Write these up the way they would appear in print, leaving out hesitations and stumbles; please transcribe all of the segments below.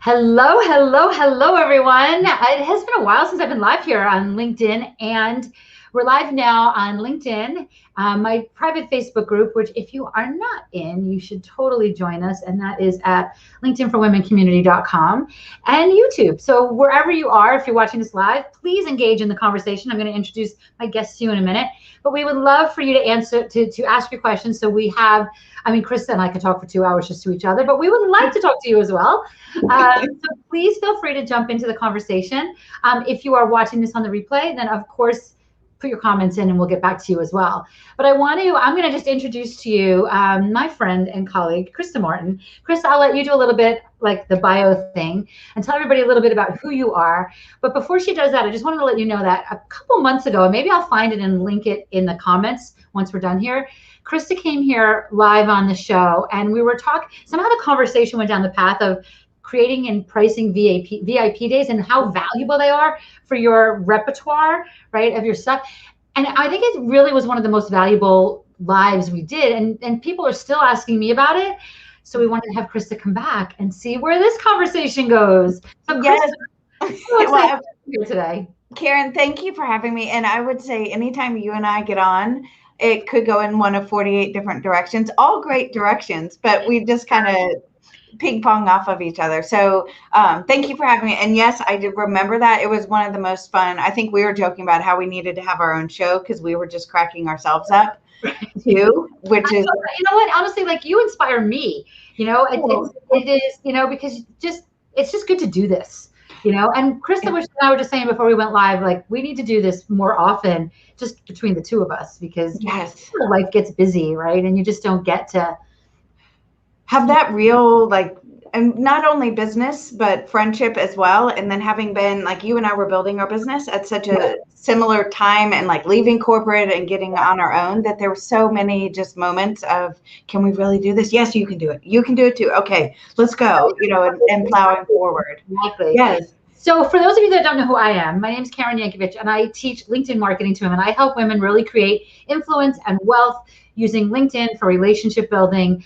Hello, hello, hello, everyone. It has been a while since I've been live here on LinkedIn, and we're live now on LinkedIn, my private Facebook group, which if you are not in, you should totally join us, and that is at linkedinforwomencommunity.com and YouTube. So wherever you are, if you're watching this live, please engage in the conversation. I'm going to introduce my guests to you in a minute, but we would love for you to ask your questions. So we have, Krista and I could talk for 2 hours just to each other, but we would like to talk to you as well. So please feel free to jump into the conversation. If you are watching this on the replay, then of course, put your comments in and we'll get back to you as well. But I'm going to just introduce to you my friend and colleague, Krista Martin. Krista, I'll let you do a little bit like the bio thing and tell everybody a little bit about who you are. But before she does that, I just wanted to let you know that a couple months ago, and maybe I'll find it and link it in the comments once we're done here, Krista came here live on the show and we were talking, somehow the conversation went down the path of creating and pricing VIP days and how valuable they are for your repertoire, right, of your stuff. And I think it really was one of the most valuable lives we did. And people are still asking me about it. So we wanted to have Krista come back and see where this conversation goes. So yes. Krista, so excited to be here today. Karen, thank you for having me. And I would say anytime you and I get on, it could go in one of 48 different directions, all great directions, but we just kind of ping pong off of each other. So thank you for having me. And yes, I did remember that. It was one of the most fun. I think we were joking about how we needed to have our own show because we were just cracking ourselves up too, which is, you know what, honestly, like you inspire me, it is, because it's just good to do this, and Krista, which I were just saying before we went live, like we need to do this more often just between the two of us because yes, life gets busy, right? And you just don't get to have that real, like, and not only business, but friendship as well. And then having been like you and I were building our business at such a similar time and like leaving corporate and getting on our own, that there were so many just moments of, can we really do this? Yes, you can do it. You can do it too. Okay, let's go, and plowing forward. Exactly. Yes. So for those of you that don't know who I am, my name is Karen Yankovich, and I teach LinkedIn marketing to women. I help women really create influence and wealth using LinkedIn for relationship building.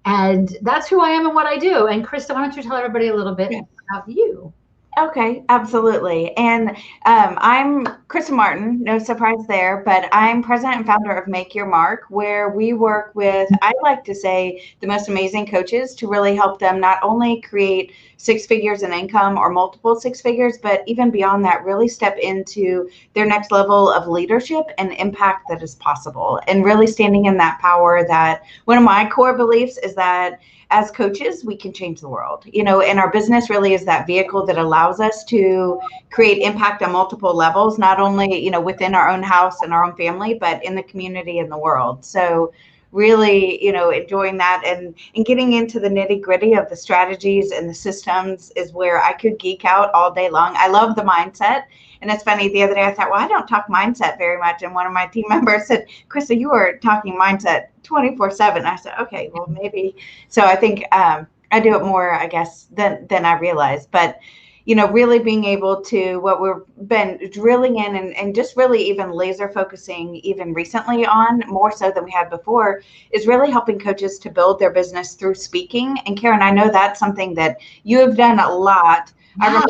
And that's who I am and what I do. And Krista, why don't you tell everybody a little bit about you? Okay, absolutely. And I'm Krista Martin, no surprise there, but I'm president and founder of Make Your Mark, where we work with, I like to say, the most amazing coaches to really help them not only create 6 figures in income or multiple 6 figures, but even beyond that, really step into their next level of leadership and impact that is possible. And really standing in that power that one of my core beliefs is that as coaches, we can change the world, and our business really is that vehicle that allows us to create impact on multiple levels, not only, within our own house and our own family, but in the community and the world. So really, enjoying that and getting into the nitty gritty of the strategies and the systems is where I could geek out all day long. I love the mindset. And it's funny, the other day I thought, well, I don't talk mindset very much. And one of my team members said, Krista, you are talking mindset 24/7. I said, okay, well, maybe. So I think I do it more, I guess, than I realized. But, really being able to, what we've been drilling in and just really even laser focusing even recently on, more so than we had before, is really helping coaches to build their business through speaking. And Karen, I know that's something that you have done a lot. I remember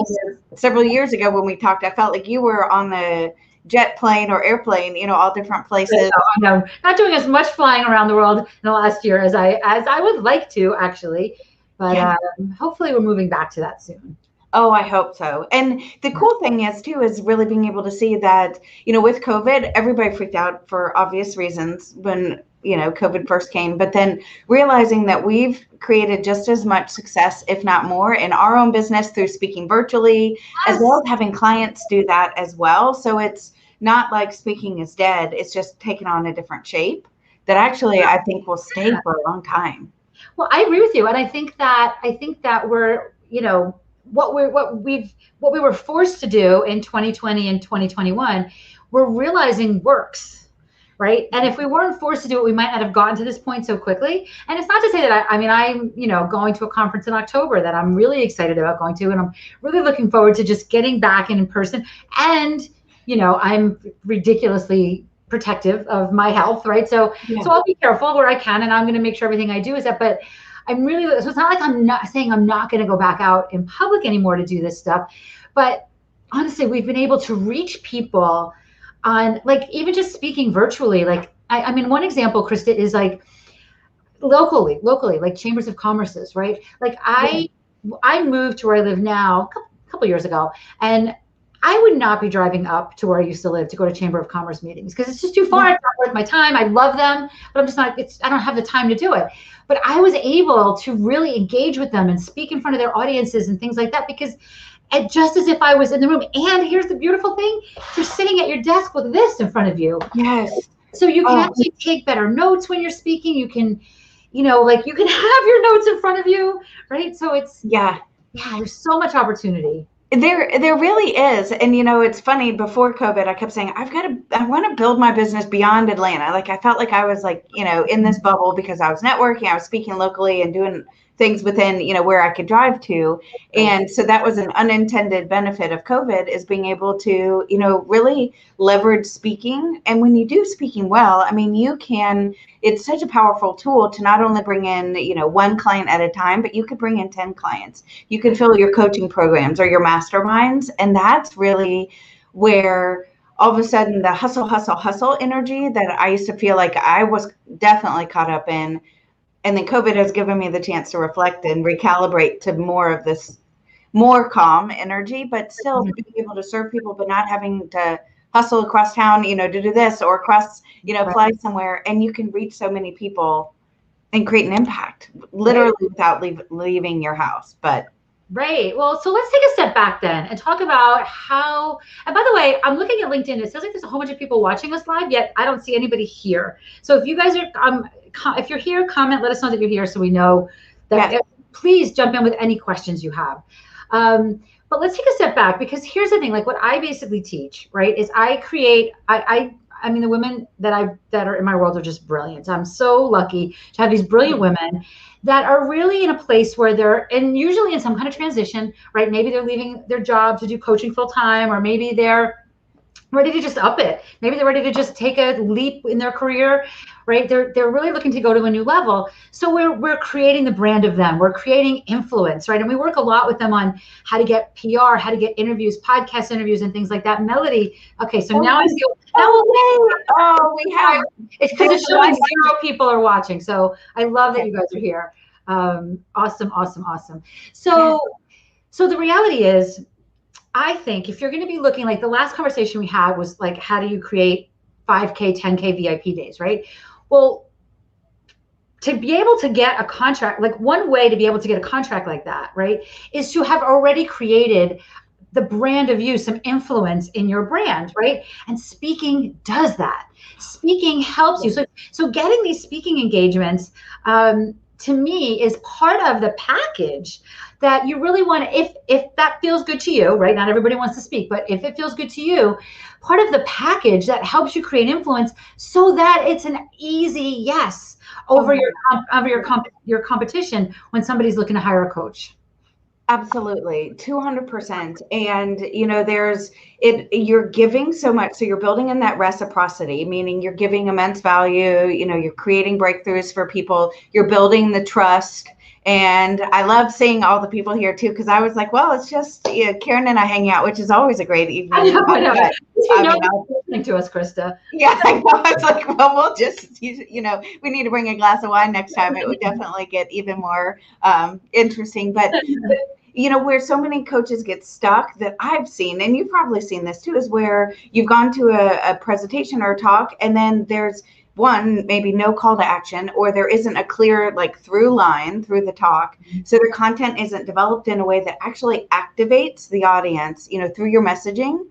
several years ago when we talked, I felt like you were on the jet plane or airplane, all different places. No, not doing as much flying around the world in the last year as I would like to, actually. But hopefully we're moving back to that soon. Oh, I hope so. And the cool thing is really being able to see that, with COVID, everybody freaked out for obvious reasons when, COVID first came, but then realizing that we've created just as much success, if not more, in our own business through speaking virtually, as well as having clients do that as well. So it's not like speaking is dead. It's just taken on a different shape that actually I think will stay for a long time. Well, I agree with you. And I think that we're, what we were forced to do in 2020 and 2021, we're realizing works. Right. And if we weren't forced to do it, we might not have gotten to this point so quickly. And it's not to say that I'm, going to a conference in October that I'm really excited about going to. And I'm really looking forward to just getting back in person. And, I'm ridiculously protective of my health. Right. So I'll be careful where I can. And I'm going to make sure everything I do is that. But I'm really, so it's not like I'm not saying I'm not going to go back out in public anymore to do this stuff, but honestly, we've been able to reach people on, like, even just speaking virtually. Like, I mean, one example, Krista, is like locally, like chambers of commerces, right? Like I moved to where I live now a couple years ago, and I would not be driving up to where I used to live to go to Chamber of Commerce meetings because it's just too far. It's not worth my time. I love them, but I'm just not, I don't have the time to do it. But I was able to really engage with them and speak in front of their audiences and things like that, because just as if I was in the room. And here's the beautiful thing, you're sitting at your desk with this in front of you. Yes. So you can actually take better notes when you're speaking. You can, like you can have your notes in front of you, right? So it's, there's so much opportunity. There really is. And, it's funny, before COVID, I kept saying, I want to build my business beyond Atlanta. Like, I felt like I was like, in this bubble because I was networking, I was speaking locally and doing things within, where I could drive to. And so that was an unintended benefit of COVID, is being able to, really leverage speaking. And when you do speaking well, I mean, it's such a powerful tool to not only bring in, one client at a time, but you could bring in 10 clients. You can fill your coaching programs or your masterminds. And that's really where all of a sudden the hustle energy that I used to feel like I was definitely caught up in. And then COVID has given me the chance to reflect and recalibrate to more of this more calm energy, but still being able to serve people, but not having to hustle across town, to do this, or across, fly somewhere. And you can reach so many people and create an impact literally without leaving your house. But right. Well, so let's take a step back then and talk about how, and by the way, I'm looking at LinkedIn. It feels like there's a whole bunch of people watching us live, yet I don't see anybody here. So if you guys are, if you're here, comment, let us know that you're here so we know that. Yes. Please jump in with any questions you have. But let's take a step back, because here's the thing, like what I basically teach, right, is I create, I mean, the women that are in my world are just brilliant. I'm so lucky to have these brilliant women that are really in a place where they're, and usually in some kind of transition, right? Maybe they're leaving their job to do coaching full time, or maybe they're ready to just up it. Maybe they're ready to just take a leap in their career, right? They're really looking to go to a new level. So we're creating the brand of them. We're creating influence, right? And we work a lot with them on how to get PR, how to get interviews, podcast interviews, and things like that. Melody, okay, so now I feel. We have. It's because it's showing 0 people are watching. So I love that you guys are here. Awesome. So the reality is, I think if you're going to be looking, like the last conversation we had was like, how do you create 5K, 10K VIP days, right? Well, to be able to get a contract, like one way to be able to get a contract like that, right, is to have already created the brand of you, some influence in your brand, right? And speaking does that. Speaking helps you. So getting these speaking engagements, to me, is part of the package that you really want to, if that feels good to you, right? Not everybody wants to speak, but if it feels good to you, part of the package that helps you create influence, so that it's an easy yes over your competition when somebody's looking to hire a coach. Absolutely, 200%. And you're giving so much, so you're building in that reciprocity, meaning you're giving immense value. You're creating breakthroughs for people. You're building the trust. And I love seeing all the people here too, because I was like, well, it's just Karen and I hanging out, which is always a great evening. I know. Listening to us, Krista. Yeah, I know. I was like, well, we'll just, we need to bring a glass of wine next time. It would definitely get even more interesting. But where so many coaches get stuck, that I've seen, and you've probably seen this too, is where you've gone to a presentation or a talk, and then there's maybe no call to action, or there isn't a clear through line through the talk. So the content isn't developed in a way that actually activates the audience, through your messaging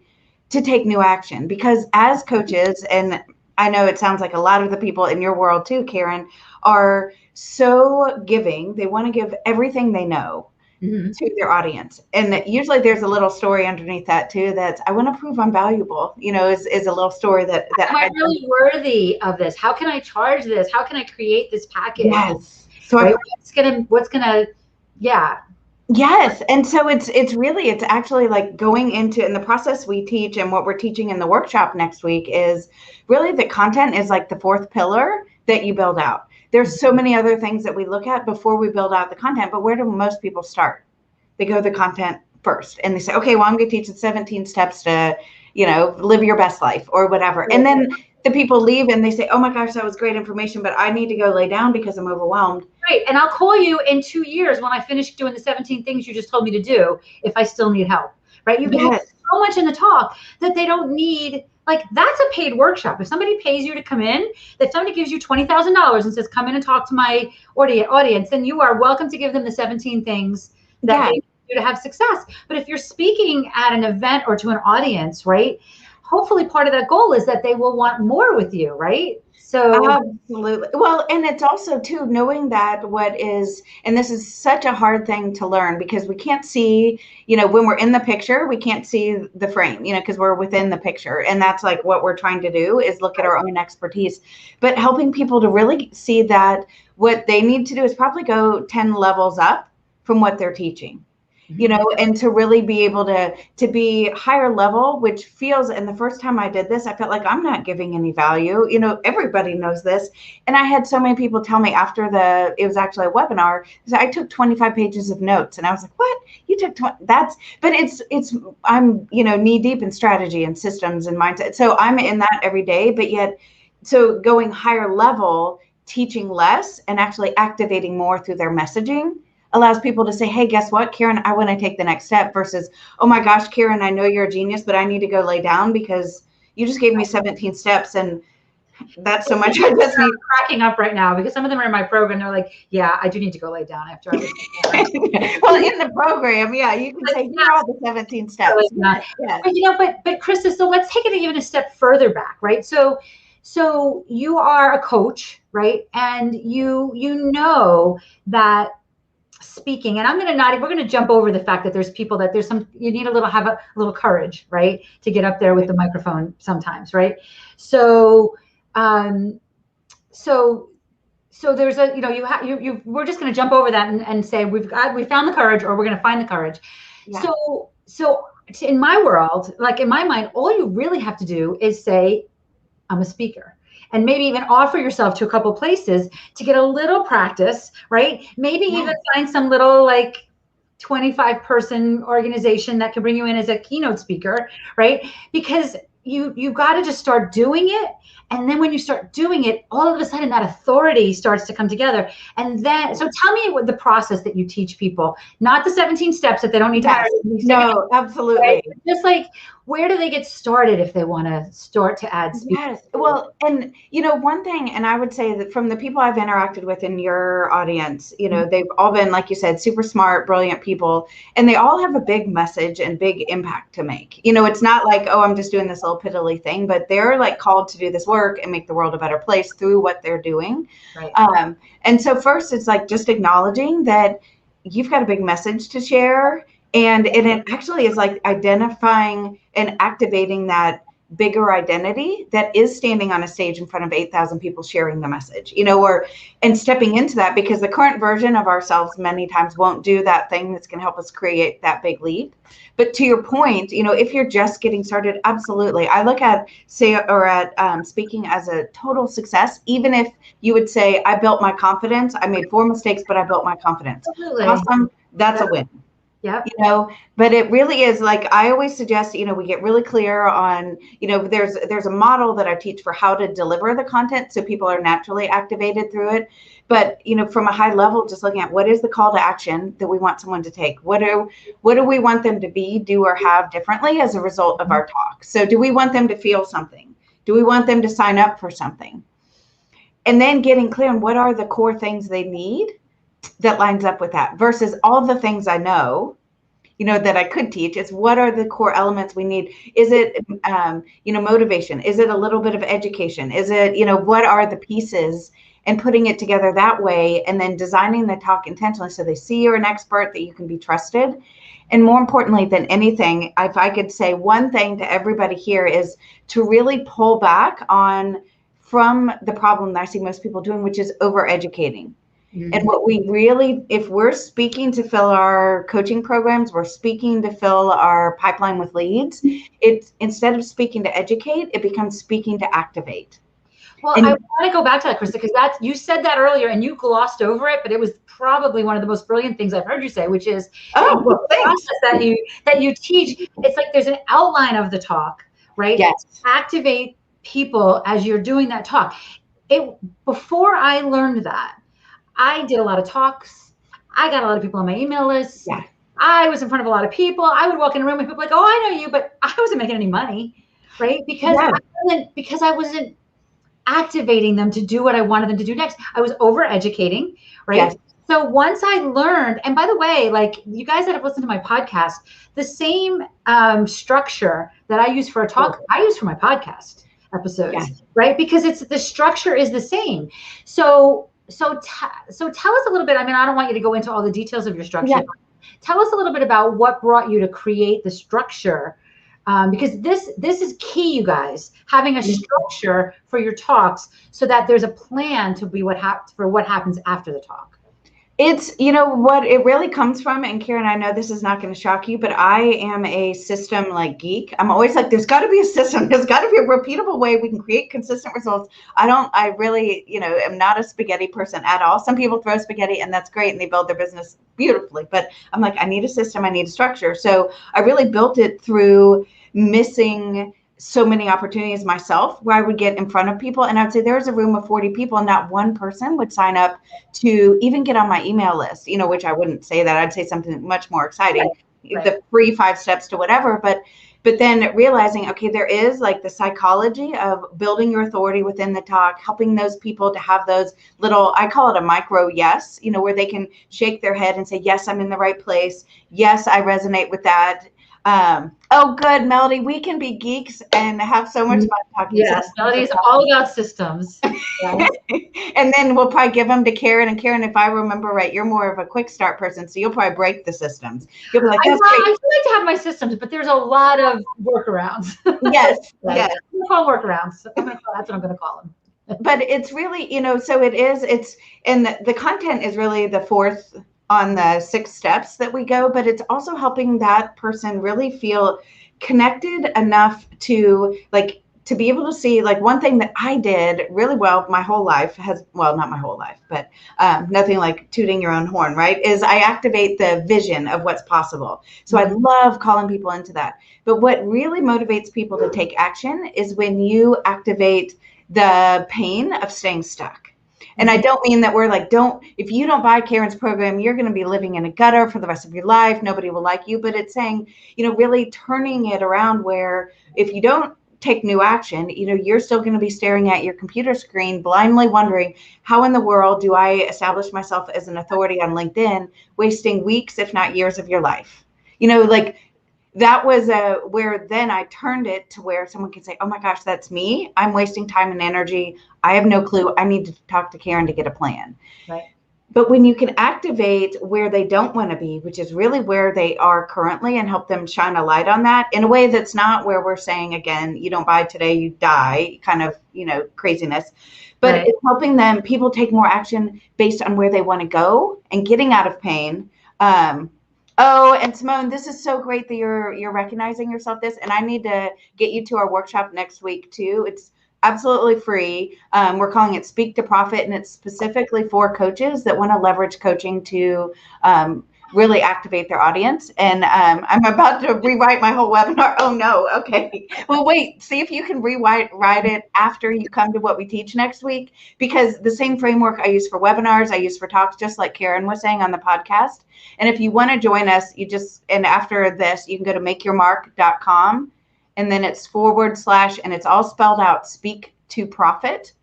to take new action. Because as coaches, and I know it sounds like a lot of the people in your world too, Karen, are so giving. They want to give everything they know to their audience. And usually there's a little story underneath that too, that's, I want to prove I'm valuable, is a little story that am I really worthy of this? How can I charge this? How can I create this package? Yes. So right? what's gonna Yes. And so it's actually like going into, in the process we teach, and what we're teaching in the workshop next week is really the content is like the 4th pillar that you build out. There's so many other things that we look at before we build out the content, but where do most people start? They go to the content first and they say, okay, well, I'm going to teach the 17 steps to, live your best life or whatever. And then the people leave and they say, oh my gosh, that was great information, but I need to go lay down because I'm overwhelmed. Right. And I'll call you in 2 years when I finish doing the 17 things you just told me to do, if I still need help. Right. You get so much in the talk that they don't need. Like, that's a paid workshop. If somebody pays you to come in, that somebody gives you $20,000 and says, come in and talk to my audience, then you are welcome to give them the 17 things that they do to have success. But if you're speaking at an event or to an audience, right, hopefully part of that goal is that they will want more with you, right? So absolutely. Well, and it's also too knowing that and this is such a hard thing to learn because we can't see, when we're in the picture, we can't see the frame, because we're within the picture. And that's like what we're trying to do is look at our own expertise, but helping people to really see that what they need to do is probably go 10 levels up from what they're teaching. And to really be able to be higher level, which feels, and the first time I did this, I felt like I'm not giving any value. Everybody knows this. And I had so many people tell me after it was actually a webinar, I took 25 pages of notes. And I was like, what? You took 20? But I'm, knee deep in strategy and systems and mindset. So I'm in that every day, but yet, so going higher level, teaching less and actually activating more through their messaging allows people to say, hey, guess what, Karen, I want to take the next step versus, oh my gosh, Karen, I know you're a genius, but I need to go lay down because you just gave me 17 steps and that's so much. I just need cracking up right now because some of them are in my program. They're like, yeah, I do need to go lay down after I well, in the program, you can say, here are all the 17 steps. But, but Krista, so let's take it even a step further back, right? So you are a coach, right? And you know that speaking, and we're going to jump over the fact that there's people that you need have a little courage, right, to get up there with the microphone sometimes, right? So there's we're just going to jump over that and say we found the courage, or we're going to find the courage. Yeah. So in my world, like in my mind, all you really have to do is say, I'm a speaker. And maybe even offer yourself to a couple places to get a little practice, right? Maybe even find some little 25-person organization that can bring you in as a keynote speaker, right? Because you got to just start doing it. And then when you start doing it, all of a sudden that authority starts to come together. And then, so tell me what the process that you teach people, not the 17 steps that they don't need to have. No, absolutely. Right? Just where do they get started if they want to start to add speed? Yes. Well, and one thing, and I would say that from the people I've interacted with in your audience, they've all been, like you said, super smart, brilliant people, and they all have a big message and big impact to make. It's not like, oh, I'm just doing this little piddly thing, but they're called to do this work and make the world a better place through what they're doing. Right. And so first it's just acknowledging that you've got a big message to share. And it actually is identifying and activating that bigger identity that is standing on a stage in front of 8,000 people sharing the message, and stepping into that, because the current version of ourselves many times won't do that thing that's going to help us create that big leap. But to your point, if you're just getting started, absolutely. I look at speaking as a total success, even if you would say, I built my confidence. I made 4 mistakes, but I built my confidence. Absolutely. Awesome. That's a win. Yeah. But it really is I always suggest, we get really clear on, there's a model that I teach for how to deliver the content so people are naturally activated through it. But, from a high level, just looking at what is the call to action that we want someone to take? What do we want them to be, do, or have differently as a result of our talk? So do we want them to feel something? Do we want them to sign up for something? And then getting clear on what are the core things they need that lines up with that versus all the things I know, that I could teach. It's what are the core elements we need? Is it, motivation? Is it a little bit of education? Is it, what are the pieces, and putting it together that way, and then designing the talk intentionally so they see you're an expert, that you can be trusted. And more importantly than anything, if I could say one thing to everybody here, is to really pull back from the problem that I see most people doing, which is over-educating. Mm-hmm. And what we really, if we're speaking to fill our coaching programs, we're speaking to fill our pipeline with leads, it's instead of speaking to educate, it becomes speaking to activate. Well, I want to go back to that, Krista, because you said that earlier and you glossed over it, but it was probably one of the most brilliant things I've heard you say, which is the process that you teach. It's like there's an outline of the talk, right? Yes. Activate people as you're doing that talk. Before I learned that, I did a lot of talks. I got a lot of people on my email list. Yeah. I was in front of a lot of people. I would walk in a room and people like, oh, I know you, but I wasn't making any money, right? Because I wasn't activating them to do what I wanted them to do next. I was over educating, right? Yes. So once I learned, and by the way, like you guys that have listened to my podcast, the same structure that I use for a talk, I use for my podcast episodes, right? Because the structure is the same. So tell us a little bit. I mean, I don't want you to go into all the details of your structure. Yeah. Tell us a little bit about what brought you to create the structure, because this is key, you guys, having a structure for your talks so that there's a plan to be what happens after the talk. It's, what it really comes from, and Karen, I know this is not going to shock you, but I am a system geek. I'm always like, there's got to be a system. There's got to be a repeatable way we can create consistent results. I really, am not a spaghetti person at all. Some people throw spaghetti and that's great and they build their business beautifully, but I'm like, I need a system. I need a structure. So I really built it through missing so many opportunities myself where I would get in front of people and I'd say there's a room of 40 people and not one person would sign up to even get on my email list, which I wouldn't say that. I'd say something much more exciting, the free 5 steps to whatever. But then realizing, okay, there is the psychology of building your authority within the talk, helping those people to have those little, I call it a micro yes, where they can shake their head and say, yes, I'm in the right place. Yes, I resonate with that. Oh, good, Melody. We can be geeks and have so much fun talking. Yes, Melody is all about systems. And then we'll probably give them to Karen. And Karen, if I remember right, you're more of a quick start person, so you'll probably break the systems. You'll be like, I like to have my systems, but there's a lot of workarounds. Yes, yes. I'm call workarounds. That's what I'm going to call them. But it's really, so and the content is really the fourth on the 6 steps that we go, but it's also helping that person really feel connected enough to be able to see one thing that I did really well my whole life not my whole life, but nothing like tooting your own horn, right? Is I activate the vision of what's possible. So I love calling people into that. But what really motivates people to take action is when you activate the pain of staying stuck. And I don't mean that we're if you don't buy Karen's program, you're going to be living in a gutter for the rest of your life. Nobody will like you. But it's saying, really turning it around where if you don't take new action, you're still going to be staring at your computer screen, blindly wondering, how in the world do I establish myself as an authority on LinkedIn, wasting weeks, if not years of your life? That was where then I turned it to where someone can say, oh my gosh, that's me. I'm wasting time and energy. I have no clue. I need to talk to Karen to get a plan. Right. But when you can activate where they don't want to be, which is really where they are currently, and help them shine a light on that in a way that's not where we're saying, again, you don't buy today, you die kind of, craziness. But it's helping them, people take more action based on where they want to go and getting out of pain. Oh, and Simone, this is so great that you're recognizing yourself this, and I need to get you to our workshop next week too. It's absolutely free. We're calling it Speak to Profit, and it's specifically for coaches that want to leverage coaching to really activate their audience. And I'm about to rewrite my whole webinar. Oh no, okay. Well, wait, see if you can rewrite it after you come to what we teach next week, because the same framework I use for webinars, I use for talks, just like Karen was saying on the podcast. And if you want to join us, and after this, you can go to makeyourmark.com, and then it's / and it's all spelled out, Speak to Profit.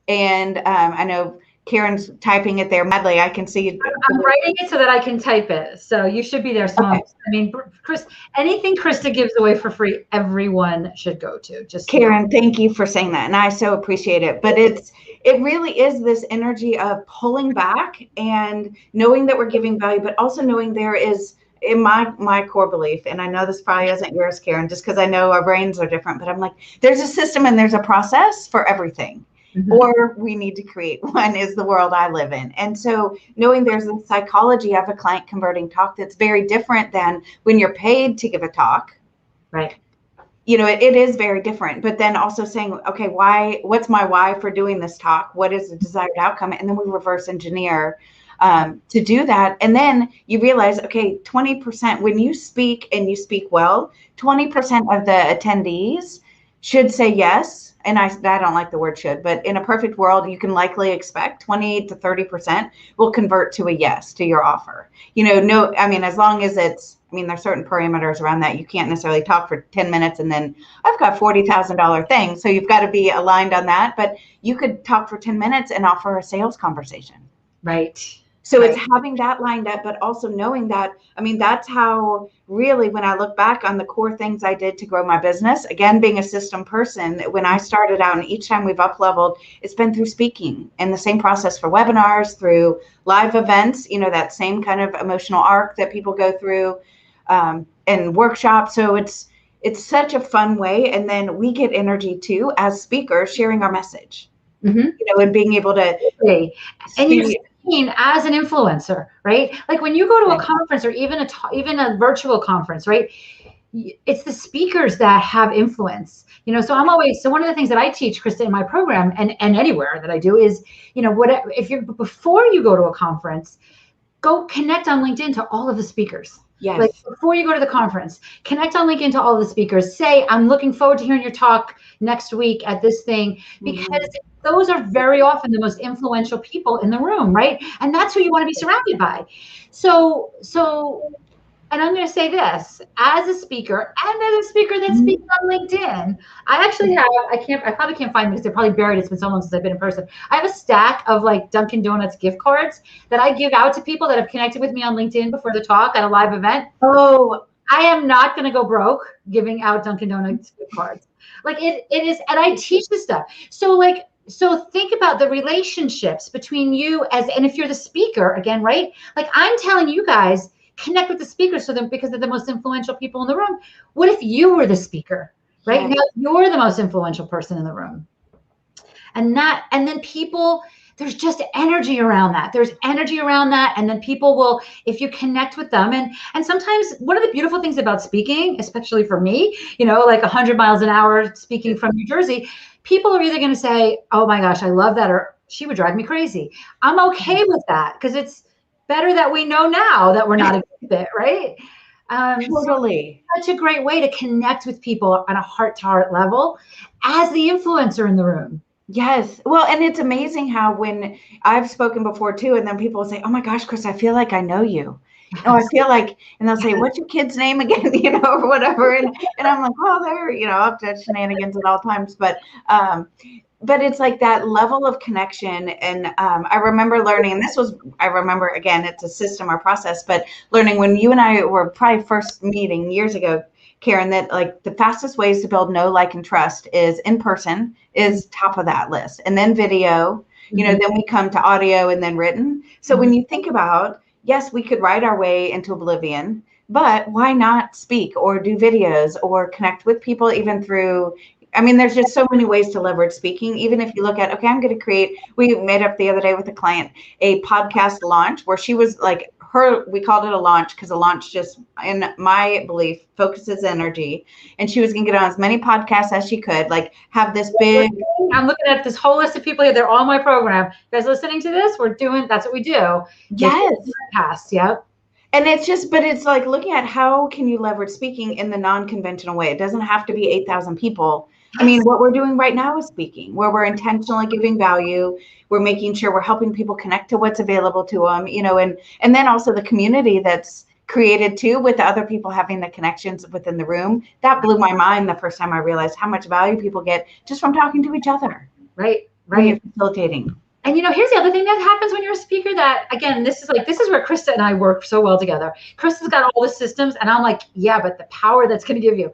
And I know Karen's typing it there madly. I can see it. I'm writing it so that I can type it. So you should be there. Simone. Okay. I mean, anything Krista gives away for free, everyone should go to. Just Karen, thank you for saying that. And I so appreciate it. But it really is this energy of pulling back and knowing that we're giving value, but also knowing there is, in my core belief, and I know this probably isn't yours, Karen, just because I know our brains are different, but I'm like, there's a system and there's a process for everything. Mm-hmm. Or we need to create one, is the world I live in. And so knowing there's a psychology of a client converting talk that's very different than when you're paid to give a talk. Right. it is very different, but then also saying, okay, what's my why for doing this talk? What is the desired outcome? And then we reverse engineer to do that. And then you realize, okay, 20%, when you speak and you speak well, 20% of the attendees should say yes. And I don't like the word should, but in a perfect world, you can likely expect 20 to 30% will convert to a yes to your offer. As long as there's certain parameters around that. You can't necessarily talk for 10 minutes and then I've got $40,000 things. So you've got to be aligned on that, but you could talk for 10 minutes and offer a sales conversation. Right. So it's having that lined up, but also knowing that, that's how really, when I look back on the core things I did to grow my business, again, being a system person, when I started out and each time we've up leveled, it's been through speaking, and the same process for webinars, through live events, that same kind of emotional arc that people go through, and workshops. So it's such a fun way. And then we get energy too, as speakers, sharing our message, and being able to. And you're seen as an influencer, right? Like when you go to a conference or even a virtual conference, right? It's the speakers that have influence, so one of the things that I teach, Krista, in my program and anywhere that I do is, before you go to a conference, go connect on LinkedIn to all of the speakers. Yes. Like before you go to the conference, connect on LinkedIn to all the speakers. Say, I'm looking forward to hearing your talk next week at this thing, because those are very often the most influential people in the room, right? And that's who you want to be surrounded by. So, and I'm going to say this, as a speaker and as a speaker that speaks on LinkedIn, I actually have, I probably can't find them because they're probably buried. It's been so long since I've been in person. I have a stack of like Dunkin' Donuts gift cards that I give out to people that have connected with me on LinkedIn before the talk at a live event. Oh, I am not going to go broke giving out Dunkin' Donuts gift cards. Like it is, and I teach this stuff. So think about the relationships between you and if you're the speaker again, right? Like I'm telling you guys, connect with the speakers because they're the most influential people in the room. What if you were the speaker, right? Now you're the most influential person in the room. And then people, there's just energy around that. There's energy around that. And then people will, if you connect with them, and sometimes one of the beautiful things about speaking, especially for me, like 100 miles an hour speaking from New Jersey, people are either going to say, oh my gosh, I love that, or she would drive me crazy. I'm okay with that because it's better that we know now that we're not a good fit, right? Totally. So such a great way to connect with people on a heart-to-heart level as the influencer in the room. Yes. Well, and it's amazing how when I've spoken before too, and then people will say, oh my gosh, Chris, I feel like I know you. I feel like, and they'll say, what's your kid's name again, or whatever. And I'm like, well, they're, up to shenanigans at all times. But it's like that level of connection. And I remember learning, and again, it's a system or process, but learning when you and I were probably first meeting years ago, Karen, that like the fastest ways to build know, like, and trust is in person is top of that list. And then video, then we come to audio and then written. So when you think about, yes, we could write our way into oblivion, but why not speak or do videos or connect with people even through, there's just so many ways to leverage speaking. Even if you look at, okay, I'm going to create, we made up the other day with a client, a podcast launch where she was like, we called it a launch because a launch just, in my belief, focuses energy. And she was going to get on as many podcasts as she could, like have this big. I'm looking at this whole list of people here. They're all my program. You guys listening to this? That's what we do. Yes. Podcast. Yep. And it's just, but it's like looking at how can you leverage speaking in the non-conventional way. It doesn't have to be 8,000 people. What we're doing right now is speaking, where we're intentionally giving value. We're making sure we're helping people connect to what's available to them, and then also the community that's created too, with the other people having the connections within the room. That blew my mind the first time I realized how much value people get just from talking to each other. Right. Facilitating. And here's the other thing that happens when you're a speaker that, again, this is where Krista and I work so well together. Krista's got all the systems and I'm like, yeah, but the power that's going to give you.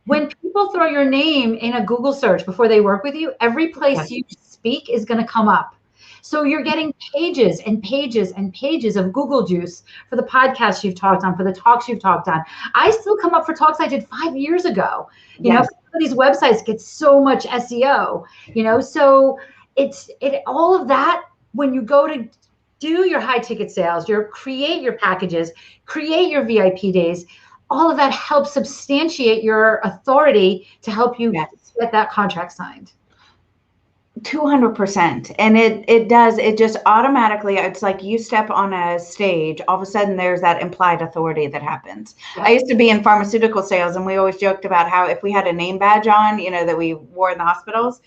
When people throw your name in a Google search before they work with you, every place you speak is going to come up. So you're getting pages and pages and pages of Google juice for the podcasts you've talked on, for the talks you've talked on. I still come up for talks I did 5 years ago. These websites get so much SEO, so all of that, when you go to do your high ticket sales, create your packages, create your VIP days, all of that helps substantiate your authority to help you get that contract signed. 200%. And it does, it just automatically, it's like you step on a stage, all of a sudden there's that implied authority that happens. I used to be in pharmaceutical sales, and we always joked about how if we had a name badge on, that we wore in the hospitals,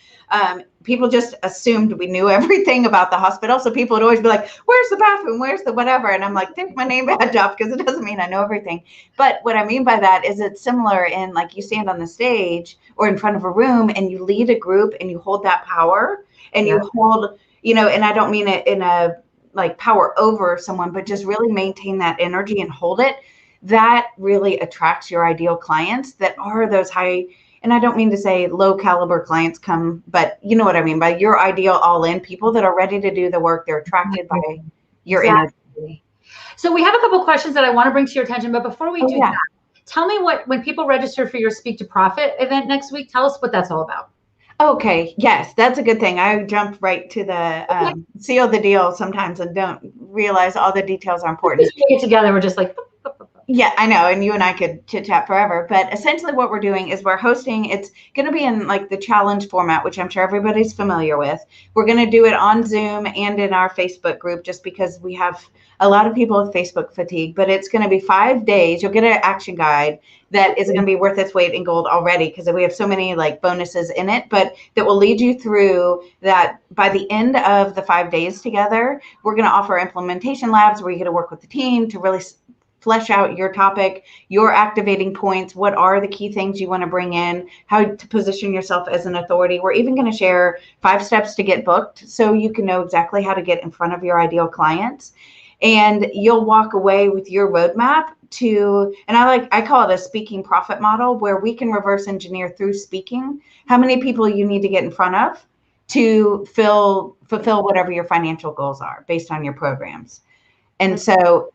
people just assumed we knew everything about the hospital. So people would always be like, where's the bathroom? Where's the whatever? And I'm like, take my name badge off, because it doesn't mean I know everything. But what I mean by that is it's similar in, like, you stand on the stage or in front of a room and you lead a group and you hold that power and you hold, and I don't mean it in a like power over someone, but just really maintain that energy and hold it. That really attracts your ideal clients that are those high, and I don't mean to say low caliber clients come, but you know what I mean by your ideal all in people that are ready to do the work. They're attracted by your energy. So we have a couple of questions that I want to bring to your attention, but before we do that, tell me when people register for your Speak to Profit event next week, tell us what that's all about. Okay. Yes, that's a good thing. I jump right to the seal the deal sometimes and don't realize all the details are important. We get together, we're just like, yeah, I know. And you and I could chit chat forever, but essentially what we're doing is we're hosting, it's going to be in like the challenge format, which I'm sure everybody's familiar with. We're going to do it on Zoom and in our Facebook group, just because we have a lot of people with Facebook fatigue, but it's going to be 5 days. You'll get an action guide that is going to be worth its weight in gold already, because we have so many like bonuses in it, but that will lead you through that. By the end of the 5 days together, we're going to offer implementation labs where you get to work with the team to really flesh out your topic, your activating points. What are the key things you want to bring in, how to position yourself as an authority. We're even going to share 5 steps to get booked so you can know exactly how to get in front of your ideal clients. And you'll walk away with your roadmap to, and I call it a speaking profit model, where we can reverse engineer through speaking how many people you need to get in front of to fulfill whatever your financial goals are based on your programs. And so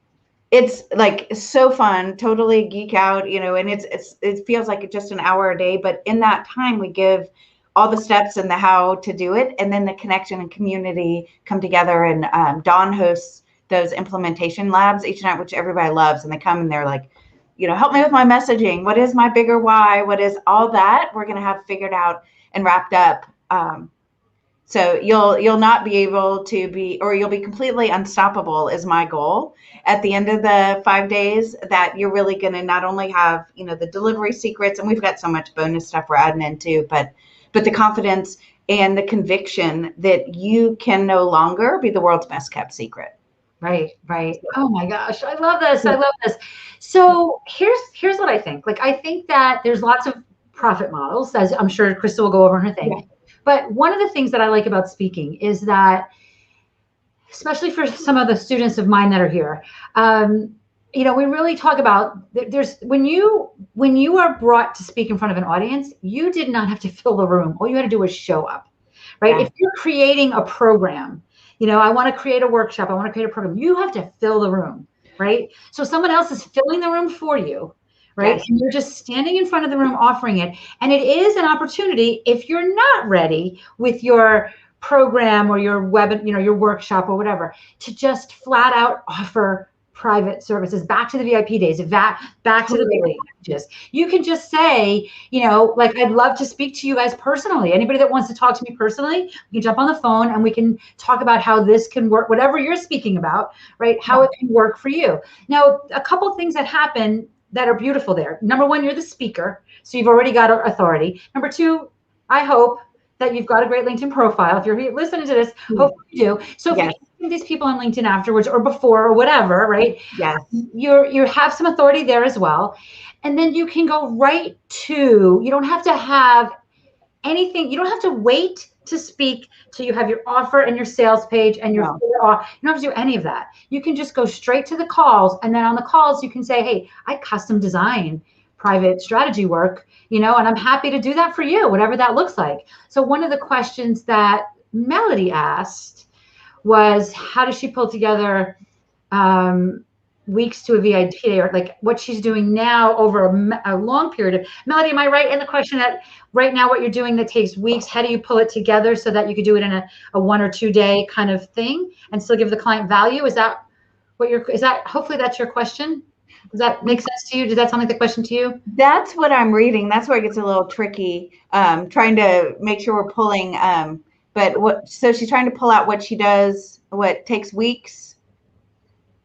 it's like so fun, totally geek out, and it feels like it's just an hour a day, but in that time we give all the steps and the how to do it, and then the connection and community come together. And Dawn hosts those implementation labs each night, which everybody loves, and they come and they're like, help me with my messaging. What is my bigger why? What is all that? We're going to have figured out and wrapped up. So you'll not be able to be, or you'll be completely unstoppable is my goal at the end of the 5 days, that you're really going to not only have, the delivery secrets, and we've got so much bonus stuff we're adding into, but the confidence and the conviction that you can no longer be the world's best kept secret. Right. Oh my gosh. I love this. I love this. So here's what I think. Like, I think that there's lots of profit models, as I'm sure Krista will go over her thing. Yeah. But one of the things that I like about speaking is that, especially for some of the students of mine that are here, we really talk about when you are brought to speak in front of an audience, you did not have to fill the room. All you had to do was show up, right? Yeah. If you're creating a program, I want to create a workshop, I want to create a program, you have to fill the room, right? So someone else is filling the room for you. Right. Yes. And you're just standing in front of the room offering it. And it is an opportunity, if you're not ready with your program or your web, your workshop or whatever, to just flat out offer private services back to the VIP days, back to the big packages. You can just say, like, I'd love to speak to you guys personally. Anybody that wants to talk to me personally, we can jump on the phone and we can talk about how this can work, whatever you're speaking about, right? How it can work for you. Now, a couple things that happen that are beautiful there. Number one, you're the speaker, so you've already got authority. Number two, I hope that you've got a great LinkedIn profile. If you're listening to this, hopefully you do. So if you these people on LinkedIn afterwards or before or whatever, right? Yes. You have some authority there as well. And then you can go right to, you don't have to have anything, you don't have to wait to speak till you have your offer and your sales page and your you don't have to do any of that. You can just go straight to the calls, and then on the calls you can say, hey, I custom design private strategy work, and I'm happy to do that for you, whatever that looks like. So one of the questions that Melody asked was, how does she pull together weeks to a VIP, or like what she's doing now over a long period of. Melody, am I right in the question that right now what you're doing that takes weeks, how do you pull it together so that you could do it in a 1 or 2 day kind of thing and still give the client value? Is that what hopefully that's your question? Does that make sense to you? Does that sound like the question to you? That's what I'm reading. That's where it gets a little tricky, trying to make sure we're pulling. So she's trying to pull out what she does, what takes weeks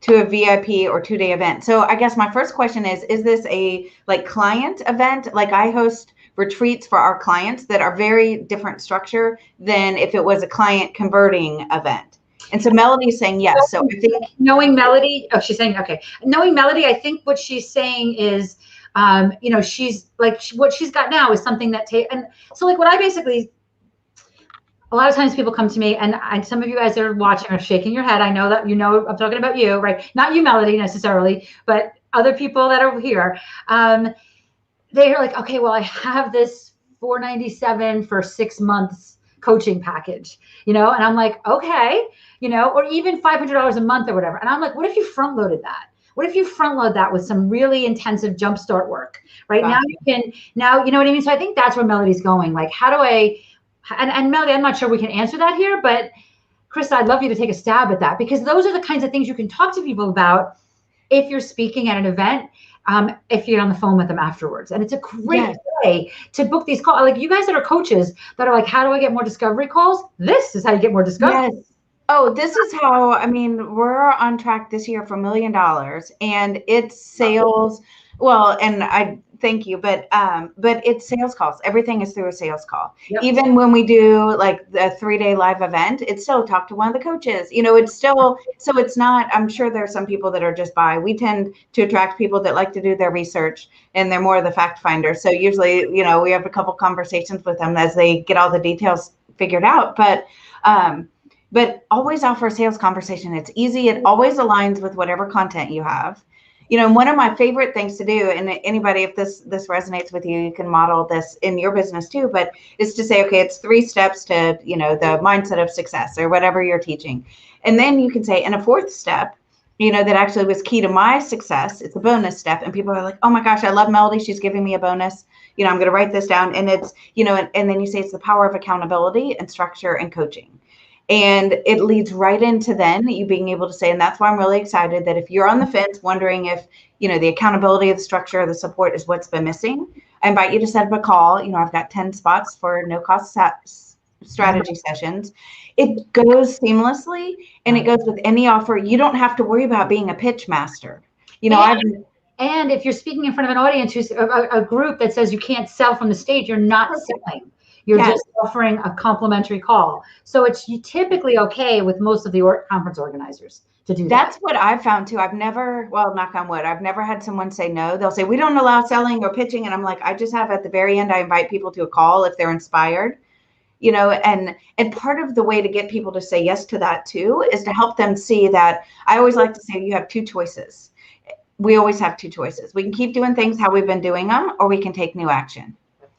to a VIP or 2-day event. So I guess my first question is this a like client event? Like I host retreats for our clients that are very different structure than if it was a client converting event. And so Melody's saying yes. So I think knowing Melody, oh, she's saying, okay. Knowing Melody, I think what she's saying is, she's like, what she's got now is something that and so like what I basically, a lot of times people come to me and some of you guys that are watching are shaking your head. I know that, I'm talking about you, right? Not you, Melody, necessarily, but other people that are here. They're like, okay, well, I have this $497 for 6 months coaching package, and I'm like, okay, or even $500 a month or whatever. And I'm like, what if you front loaded that? What if you front load that with some really intensive jumpstart work, right? Wow. Now, you know what I mean? So I think that's where Melody's going. Like, how do I, and Melody, I'm not sure we can answer that here, but Krista, I'd love you to take a stab at that, because those are the kinds of things you can talk to people about if you're speaking at an event, if you're on the phone with them afterwards. And it's a great way to book these calls. Like you guys that are coaches that are like, how do I get more discovery calls? This is how you get more discovery. Yes. Oh, this is how, we're on track this year for $1 million, and it's sales. Well, and I thank you, but it's sales calls. Everything is through a sales call. Yep. Even when we do like the 3-day live event, it's still talk to one of the coaches. It's still, so it's not, I'm sure there are some people that are just by. We tend to attract people that like to do their research and they're more of the fact finders. So usually, we have a couple conversations with them as they get all the details figured out. But always offer a sales conversation. It's easy. It always aligns with whatever content you have. And one of my favorite things to do, and anybody, if this resonates with you, you can model this in your business too, but is to say, okay, it's 3 steps to, the mindset of success or whatever you're teaching. And then you can say, and a 4th step, that actually was key to my success. It's a bonus step. And people are like, oh my gosh, I love Melody. She's giving me a bonus. I'm going to write this down. And it's, and then you say it's the power of accountability and structure and coaching. And it leads right into then you being able to say, and that's why I'm really excited that if you're on the fence wondering if, the accountability of the structure, the support is what's been missing, I invite you to set up a call. I've got 10 spots for no cost strategy sessions. It goes seamlessly and it goes with any offer. You don't have to worry about being a pitch master. And if you're speaking in front of an audience who's a group that says you can't sell from the stage, you're not selling. You're just offering a complimentary call. So it's typically okay with most of the conference organizers to do that. That's what I've found too. I've never, well, knock on wood, I've never had someone say no. They'll say, we don't allow selling or pitching. And I'm like, I just have at the very end, I invite people to a call if they're inspired, and part of the way to get people to say yes to that too is to help them see that. I always like to say you have 2 choices. We always have 2 choices. We can keep doing things how we've been doing them, or we can take new action.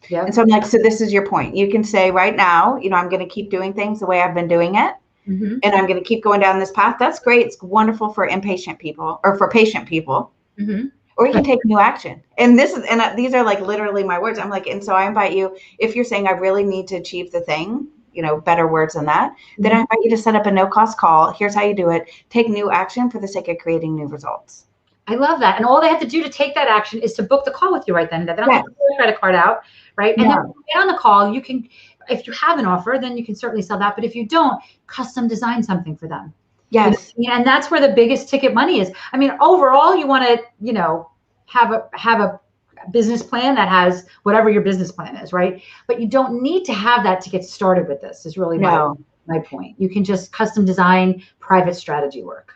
Yeah. And so I'm like, so this is your point. You can say right now, I'm going to keep doing things the way I've been doing it. Mm-hmm. And I'm going to keep going down this path. That's great. It's wonderful for impatient people or for patient people. Mm-hmm. Or you can take new action. And these are like literally my words. I'm like, and so I invite you, if you're saying I really need to achieve the thing, better words than that, mm-hmm. then I invite you to set up a no cost call. Here's how you do it. Take new action for the sake of creating new results. I love that. And all they have to do to take that action is to book the call with you right then. They don't have to pull their credit card out, right? And then when you get on the call, you can, if you have an offer, then you can certainly sell that. But if you don't, custom design something for them. Yes. And that's where the biggest ticket money is. Overall, you want to, have a business plan that has whatever your business plan is, right? But you don't need to have that to get started with this is really my point. You can just custom design private strategy work.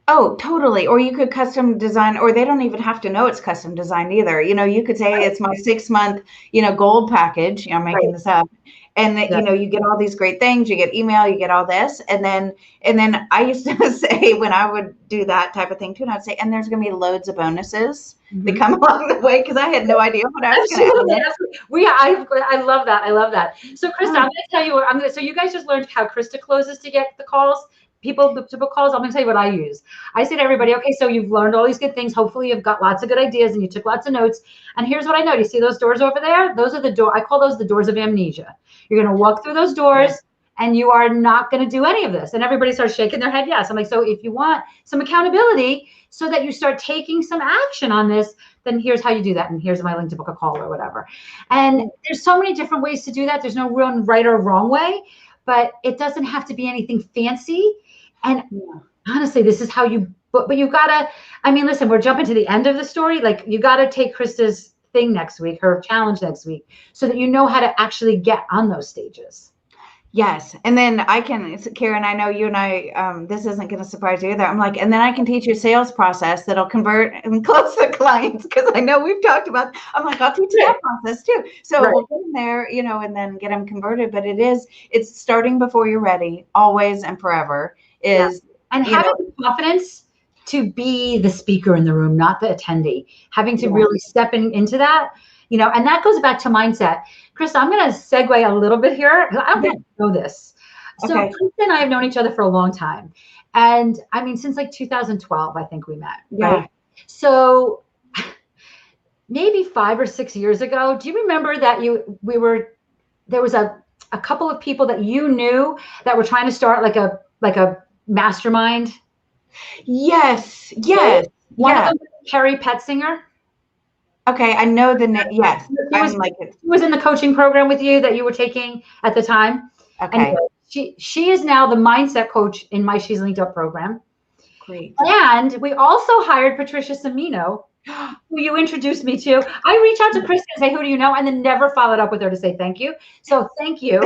Oh, totally. Or you could custom design, or they don't even have to know it's custom designed either. You could say it's my 6-month, gold package. I'm making this up. And you get all these great things, you get email, you get all this. And then I used to say when I would do that type of thing too, and I'd say, and there's going to be loads of bonuses that come along the way, because I had no idea what I was going to have. I love that. I love that. So Krista, I'm going to tell you, so you guys just learned how Krista closes to get the calls. People to book calls. I'm going to tell you what I use. I say to everybody, okay, so you've learned all these good things. Hopefully you've got lots of good ideas and you took lots of notes. And here's what I know. You see those doors over there? Those are I call those the doors of amnesia. You're going to walk through those doors and you are not going to do any of this. And everybody starts shaking their head. Yes. I'm like, so if you want some accountability so that you start taking some action on this, then here's how you do that. And here's my link to book a call or whatever. And there's so many different ways to do that. There's no real right or wrong way, but it doesn't have to be anything fancy. And honestly, this is how you, but you gotta, I mean, listen, we're jumping to the end of the story. Like, you gotta take Krista's thing next week, her challenge next week, so that you know how to actually get on those stages. Yes. And then I can, Karen, I know you and I, this isn't going to surprise you either. I'm like, and then I can teach you a sales process that'll convert and close the clients. Because I know we've talked about, I'm like, I'll teach you that process too. So we'll get in there, you know, and then get them converted. But it's starting before you're ready, always and forever is. And having the confidence to be the speaker in the room, not the attendee, having to really step into that, you know, and that goes back to mindset. Krista, I'm going to segue a little bit here. I don't think you know this. So Krista and I have known each other for a long time. And I mean, since like 2012, I think we met. Right? So maybe 5 or 6 years ago, do you remember that there was a couple of people that you knew that were trying to start like a mastermind? Yes. One of them was Carrie Petzinger. Okay, I know the name. Yes, he was in the coaching program with you that you were taking at the time. Okay. And she is now the mindset coach in my She's Linked Up program. Great. And we also hired Patricia Semino, who you introduced me to. I reach out to Krista and say, who do you know? And then never followed up with her to say thank you. So thank you.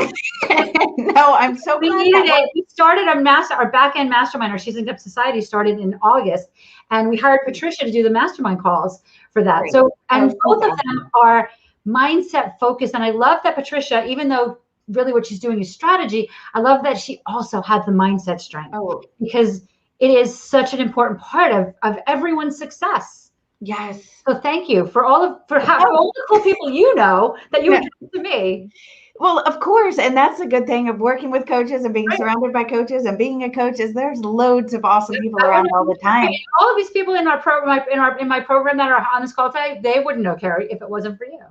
No, I'm so glad. We needed it. We started our back-end mastermind, our She's Linked Up Society started in August. And we hired Patricia to do the mastermind calls for that. Great. So, and both of them are mindset focused. And I love that Patricia, even though really what she's doing is strategy, I love that she also had the mindset strength because it is such an important part of everyone's success. Yes. So thank you for all the cool people you know that you introduced to me. Well, of course, and that's a good thing of working with coaches and being surrounded by coaches and being a coach is there's loads of awesome people around all the time. All of these people in our program, in my program that are on this call today, they wouldn't know Carrie if it wasn't for you.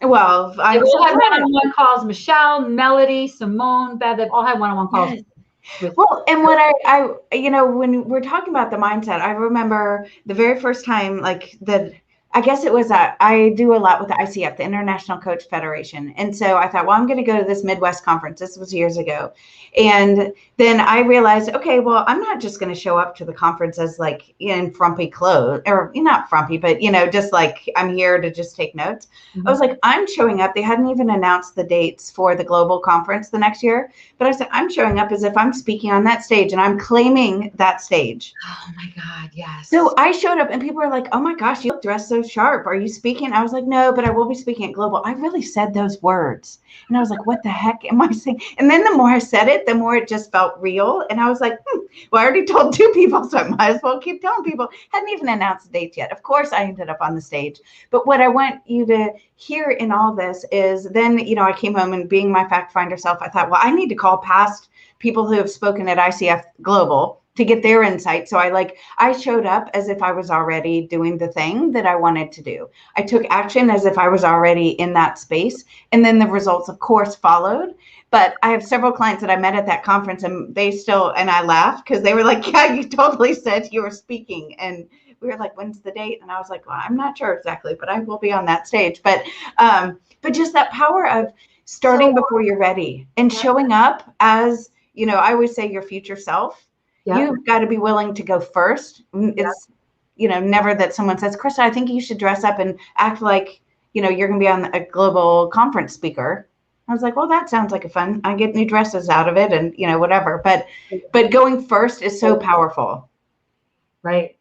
Well, I all have one-on-one calls. Michelle, Melody, Simone, Bev, they've all had one-on-one calls. Yes. Well, and what I you know, when we're talking about the mindset, I remember the very first time, like I guess it was I do a lot with the ICF, the International Coach Federation. And so I thought, well, I'm going to go to this Midwest conference. This was years ago. And then I realized, okay, well, I'm not just going to show up to the conference as like in frumpy clothes, or not frumpy, but, you know, just like I'm here to just take notes. Mm-hmm. I was like, I'm showing up. They hadn't even announced the dates for the global conference the next year. But I said, I'm showing up as if I'm speaking on that stage and I'm claiming that stage. Oh my God. Yes. So I showed up and people were like, oh my gosh, you look dressed so sharp. Are you speaking? I was like, no, but I will be speaking at Global. I really said those words. And I was like, what the heck am I saying? And then the more I said it, the more it just felt real. And I was like, well, I already told 2 people, so I might as well keep telling people. Hadn't even announced the date yet. Of course, I ended up on the stage. But what I want you to hear in all this is then, you know, I came home and being my fact finder self, I thought, well, I need to call past people who have spoken at ICF Global to get their insight. So I showed up as if I was already doing the thing that I wanted to do. I took action as if I was already in that space. And then the results, of course, followed. But I have several clients that I met at that conference and and I laughed because they were like, yeah, you totally said you were speaking. And we were like, when's the date? And I was like, well, I'm not sure exactly, but I will be on that stage. But just that power of starting before you're ready and showing up as, you know, I always say your future self. You've got to be willing to go first. It's, you know, never that someone says, Krista, I think you should dress up and act like, you know, you're going to be on a global conference speaker. I was like, well, that sounds like fun. I get new dresses out of it and, you know, whatever. But going first is so powerful. Right.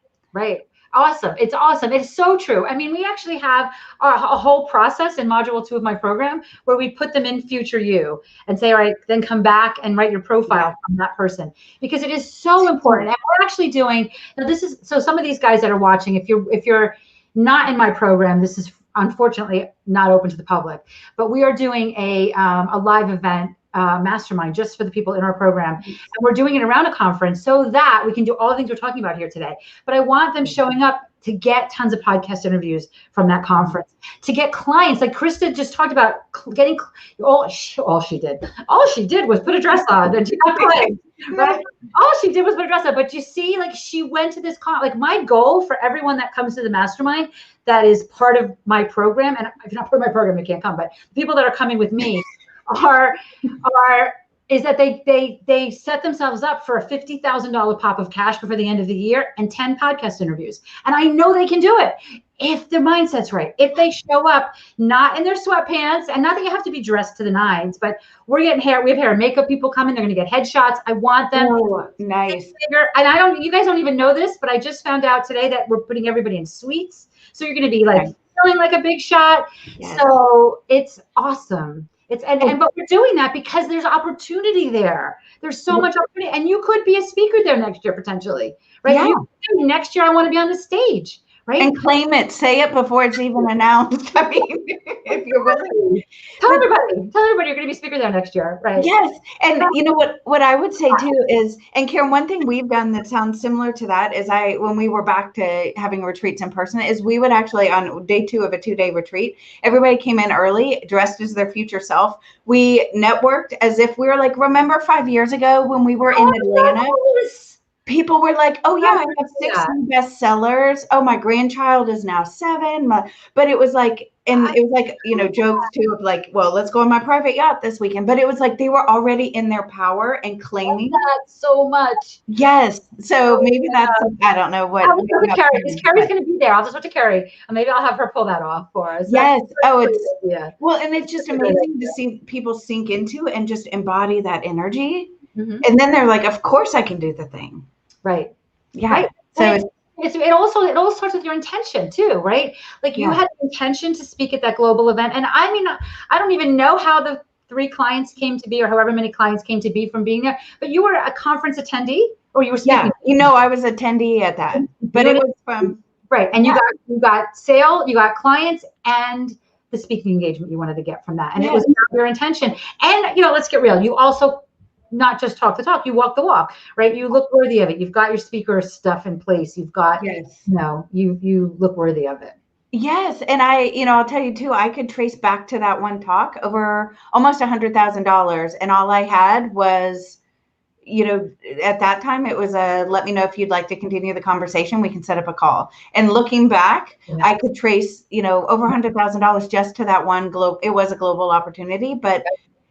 Awesome. It's awesome. It's so true. I mean, we actually have a whole process in module 2 of my program where we put them in future you and say, all right, then come back and write your profile from that person, because it is so important. And we're actually doing, now so some of these guys that are watching, if you're not in my program, this is unfortunately not open to the public, but we are doing a live event mastermind just for the people in our program. And we're doing it around a conference so that we can do all the things we're talking about here today. But I want them showing up to get tons of podcast interviews from that conference, to get clients like Krista just talked about getting all she did was put a dress on and she got clients, right? All she did was put a dress on. But you see, like she went to this like my goal for everyone that comes to the mastermind that is part of my program, and if you're not part of my program, you can't come, but people that are coming with me is that they set themselves up for a $50,000 pop of cash before the end of the year and 10 podcast interviews. And I know they can do it if their mindset's right. If they show up not in their sweatpants, and not that you have to be dressed to the nines, but we're getting hair. We have hair and makeup people coming. They're going to get headshots. I want them. Oh, nice. And you guys don't even know this, but I just found out today that we're putting everybody in suites. So you're going to be like feeling like a big shot. Yes. So it's awesome. But we're doing that because there's opportunity there. There's so much opportunity, and you could be a speaker there next year potentially, right? Yeah. Next year I want to be on the stage, right? And claim it. Say it before it's even announced. I mean, if you're willing. Tell everybody you're going to be speaker there next year, right? Yes. And you know what I would say too is, and Karen, one thing we've done that sounds similar to that is when we were back to having retreats in person, is we would actually, on day 2 of a 2-day retreat, everybody came in early, dressed as their future self. We networked as if we were like, remember 5 years ago when we were in Atlanta? People were like, oh yeah, I have 6 bestsellers. Oh, my grandchild is now 7. But it was like, and it was like, jokes too of like, well, let's go on my private yacht this weekend. But it was like they were already in their power and claiming that so much. Yes. So maybe that's, I don't know what. I'll talk to Carrie. Carrie's going to be there. I'll just talk to Carrie. And maybe I'll have her pull that off for us. Yes. Well, and it's just amazing to see people sink into and just embody that energy. Mm-hmm. And then they're like, of course I can do the thing. Right. Yeah. Right. So it all starts with your intention too, right? Like you had the intention to speak at that global event. And I mean, I don't even know how the 3 clients came to be, or however many clients came to be from being there, but you were a conference attendee, or you were speaking. Yeah. I was attendee at that, but it was from. Right. And you got sale, you got clients, and the speaking engagement you wanted to get from that. And it was your intention. And, let's get real. You also not just talk the talk, you walk the walk, right? You look worthy of it. You've got your speaker stuff in place. You've got, you look worthy of it. Yes. And I'll tell you too, I could trace back to that one talk over almost $100,000. And all I had was, at that time it was let me know if you'd like to continue the conversation. We can set up a call. And looking back, I could trace, over $100,000 just to that one it was a global opportunity, but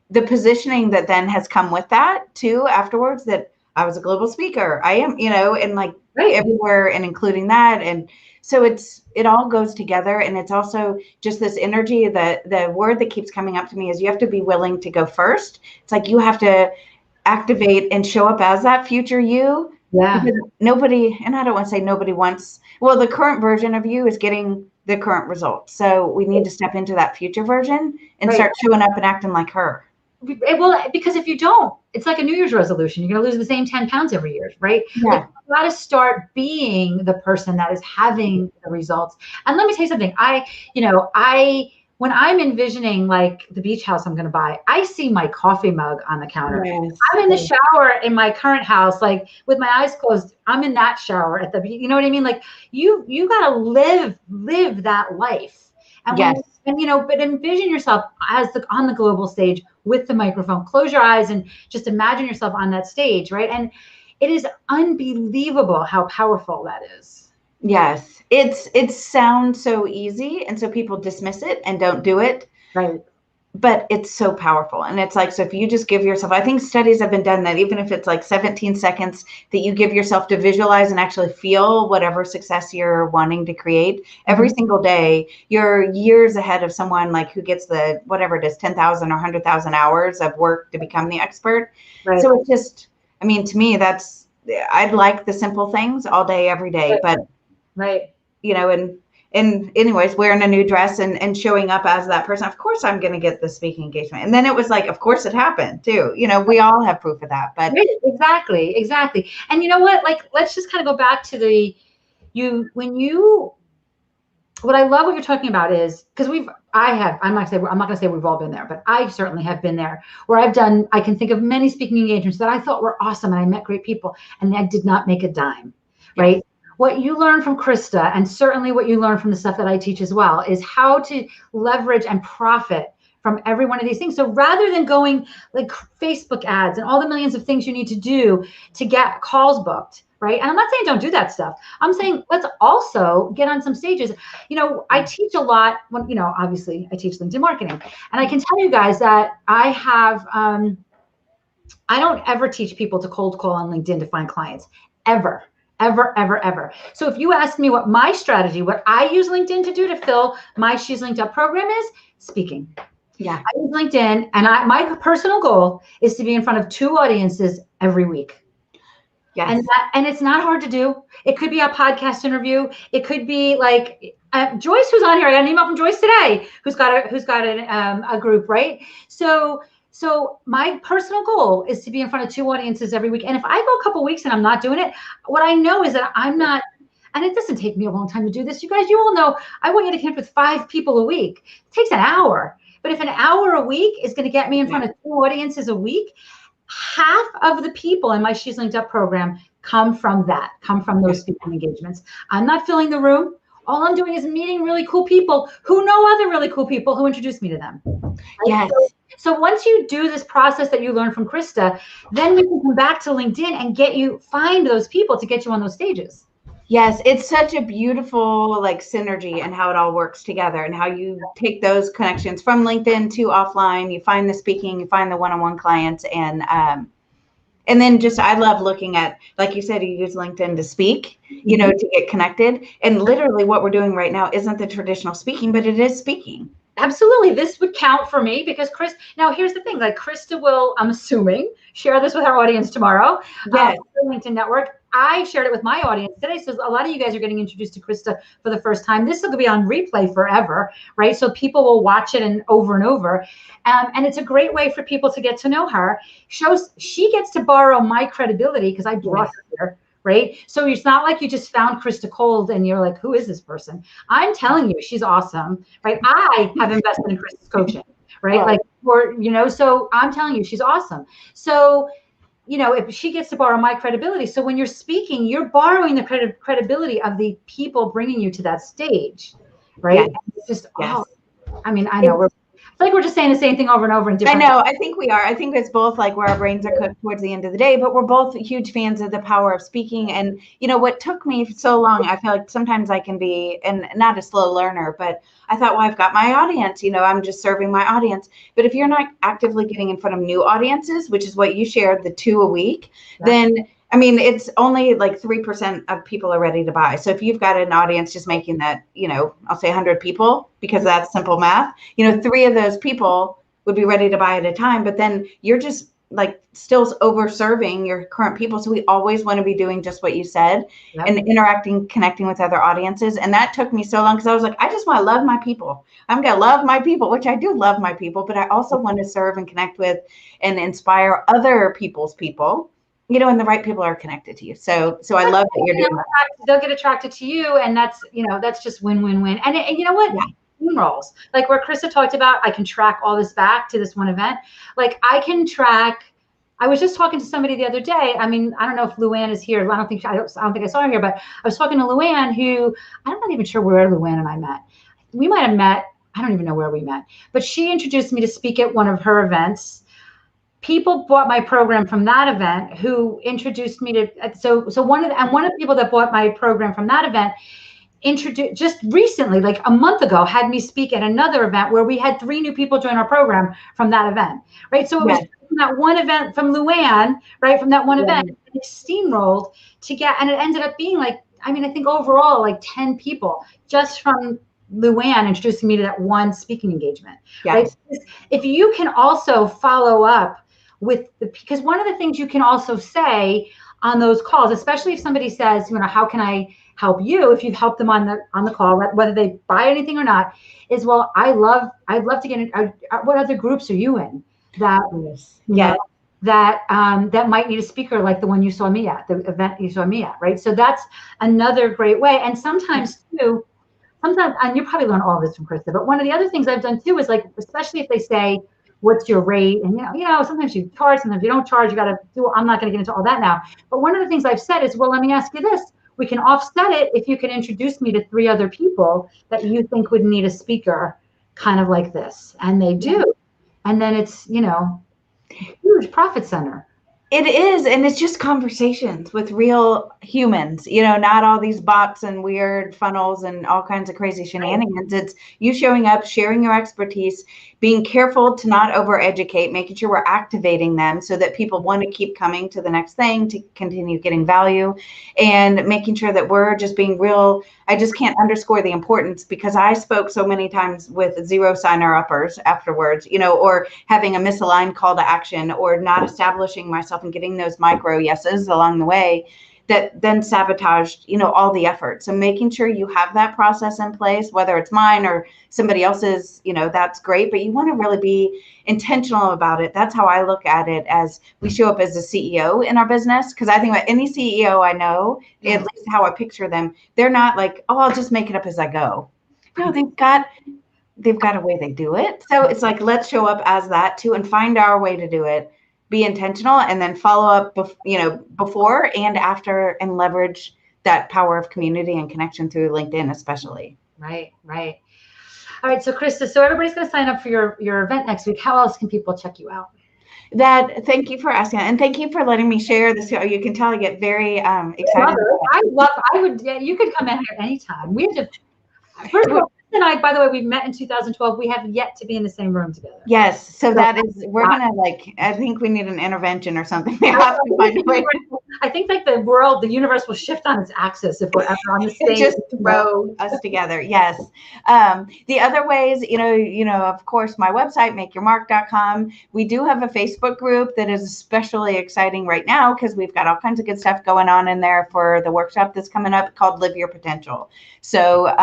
the positioning that then has come with that too afterwards, that I was a global speaker. I am, and like everywhere, and including that. And so it all goes together. And it's also just this energy that the word that keeps coming up to me is you have to be willing to go first. It's like you have to activate and show up as that future you. Yeah. Because nobody, and I don't want to say nobody wants, well, the current version of you is getting the current results. So we need to step into that future version and start showing up and acting like her. Well, because if you don't, it's like a New Year's resolution. You're going to lose the same 10 pounds every year, right? Yeah. Like, you got to start being the person that is having the results. And let me tell you something. When I'm envisioning like the beach house I'm going to buy, I see my coffee mug on the counter. Yes. I'm in the shower in my current house, like with my eyes closed. I'm in that shower at the, you know what I mean? Like you got to live that life. And but envision yourself on the global stage with the microphone. Close your eyes and just imagine yourself on that stage, right? And it is unbelievable how powerful that is. Yes, it sounds so easy, and so people dismiss it and don't do it. Right. But it's so powerful. And it's like, so if you just give yourself, I think studies have been done that even if it's like 17 seconds that you give yourself to visualize and actually feel whatever success you're wanting to create every single day, you're years ahead of someone like who gets the, whatever it is, 10,000 or 100,000 hours of work to become the expert. Right. So it's just, I mean, to me, I'd like the simple things all day, every day, but and anyways, wearing a new dress and showing up as that person, of course I'm going to get the speaking engagement. And then it was like, of course it happened too. We all have proof of that. But exactly. And you know what? Like, let's just kind of go back to when you what I love what you're talking about is because I'm not going to say we've all been there, but I certainly have been there where I can think of many speaking engagements that I thought were awesome and I met great people and I did not make a dime, right? What you learn from Krista, and certainly what you learn from the stuff that I teach as well, is how to leverage and profit from every one of these things. So rather than going like Facebook ads and all the millions of things you need to do to get calls booked, right? And I'm not saying don't do that stuff. I'm saying let's also get on some stages. I teach a lot when, obviously I teach LinkedIn marketing. And I can tell you guys that I have, I don't ever teach people to cold call on LinkedIn to find clients, ever. Ever, ever, ever. So if you ask me what my strategy, what I use LinkedIn to do to fill my She's Linked Up program is speaking. Yeah. I use LinkedIn and my personal goal is to be in front of 2 audiences every week. Yes. And it's not hard to do. It could be a podcast interview. It could be like Joyce, who's on here. I got an email from Joyce today, who's got a group, right? So my personal goal is to be in front of 2 audiences every week. And if I go a couple weeks and I'm not doing it, what I know is that I'm not, and it doesn't take me a long time to do this. You guys, you all know, I want you to connect with 5 people a week. It takes an hour. But if an hour a week is going to get me in front of 2 audiences a week, half of the people in my She's Linked Up program come from those speaking engagements. I'm not filling the room. All I'm doing is meeting really cool people who know other really cool people who introduce me to them. Right? Yes. So once you do this process that you learned from Krista, then we can come back to LinkedIn and find those people to get you on those stages. Yes, it's such a beautiful synergy and how it all works together and how you take those connections from LinkedIn to offline. You find the speaking, you find the one-on-one clients, and then I love looking at, like you said, you use LinkedIn to speak, to get connected. And literally what we're doing right now isn't the traditional speaking, but it is speaking. Absolutely. This would count for me because now here's the thing, Krista will, I'm assuming, share this with our audience tomorrow. Yes. The LinkedIn network. I shared it with my audience today. So a lot of you guys are getting introduced to Krista for the first time. This will be on replay forever, right? So people will watch it and over. And it's a great way for people to get to know her. She gets to borrow my credibility because I brought her here. Right. So it's not like you just found Krista cold and you're like, who is this person? I'm telling you, she's awesome. Right. I have invested in Krista's coaching. Right. So I'm telling you, she's awesome. So, if she gets to borrow my credibility. So when you're speaking, you're borrowing the credibility of the people bringing you to that stage. Right. Yes. It's just, I know we're just saying the same thing over and over in different. I know. I think we are. I think it's both where our brains are cooked towards the end of the day, but we're both huge fans of the power of speaking. And, what took me so long, I feel like sometimes I can be, and not a slow learner, but I thought, well, I've got my audience, I'm just serving my audience. But if you're not actively getting in front of new audiences, which is what you shared, the 2 a week, then it's only 3% of people are ready to buy. So if you've got an audience just making that, I'll say 100 people, because that's simple math, 3 of those people would be ready to buy at a time, but then you're just still over serving your current people. So we always want to be doing just what you said and interacting, connecting with other audiences. And that took me so long because I was I just want to love my people. I'm going to love my people, which I do love my people, but I also want to serve and connect with and inspire other people's people. And the right people are connected to you. So I love that you're doing that. They'll get attracted to you. And that's, that's just win. And you know what? Rolls where Krista talked about, I can track all this back to this one event. I can track. I was just talking to somebody the other day. I don't know if Luann is here. I don't think I saw her here, but I was talking to Luann, who I'm not even sure where Luann and I met. We might have met. I don't even know where we met, but she introduced me to speak at one of her events. People bought my program from that event who introduced me to, so one of the people that bought my program from that event introduced just recently, a month ago, had me speak at another event where we had 3 new people join our program from that event. Right. So it was from that one event from Luann, right. From that one event, it steamrolled to get, and it ended up being I think overall 10 people just from Luann introducing me to that one speaking engagement. Right. If you can also follow up with because one of the things you can also say on those calls, especially if somebody says, how can I help you, if you've helped them on the call, whether they buy anything or not, is, well, I'd love to get in. What other groups are you in that that might need a speaker like the one you saw me at, the event you saw me at, right? So that's another great way. And sometimes too, sometimes, and you probably learn all this from Krista, but one of the other things I've done too is like, especially if they say, what's your rate? And sometimes you charge, sometimes you don't charge. You got to do, I'm not going to get into all that now. But one of the things I've said is, well, let me ask you this. We can offset it if you can introduce me to 3 other people that you think would need a speaker kind of like this. And they do. And then it's, huge profit center. It is, and it's just conversations with real humans, not all these bots and weird funnels and all kinds of crazy shenanigans. It's you showing up, sharing your expertise, being careful to not over-educate, making sure we're activating them so that people want to keep coming to the next thing, to continue getting value, and making sure that we're just being real. I just can't underscore the importance, because I spoke so many times with 0 signer-uppers afterwards, or having a misaligned call to action, or not establishing myself and getting those micro yeses along the way that then sabotaged, all the effort. So making sure you have that process in place, whether it's mine or somebody else's, that's great, but you want to really be intentional about it. That's how I look at it, as we show up as a CEO in our business. Because I think about any CEO I know, at least how I picture them, they're not like, oh, I'll just make it up as I go. No, they've got a way they do it. So it's like, let's show up as that too and find our way to do it. Be intentional, and then follow up, before and after, and leverage that power of community and connection through LinkedIn, especially. Right. All right. So Krista, so everybody's going to sign up for your event next week. How else can people check you out? Thank you for asking, and thank you for letting me share this. You can tell I get very excited. You could come in here anytime. We have to, first of all, and I, by the way, we met in 2012. We have yet to be in the same room together. Yes. So that is, we're going to I think we need an intervention or something. We have to find a way. I think the universe will shift on its axis if we're ever on the same. Just throw us together. Yes. The other ways, of course, my website, makeyourmark.com. We do have a Facebook group that is especially exciting right now, because we've got all kinds of good stuff going on in there for the workshop that's coming up called Live Your Potential. So,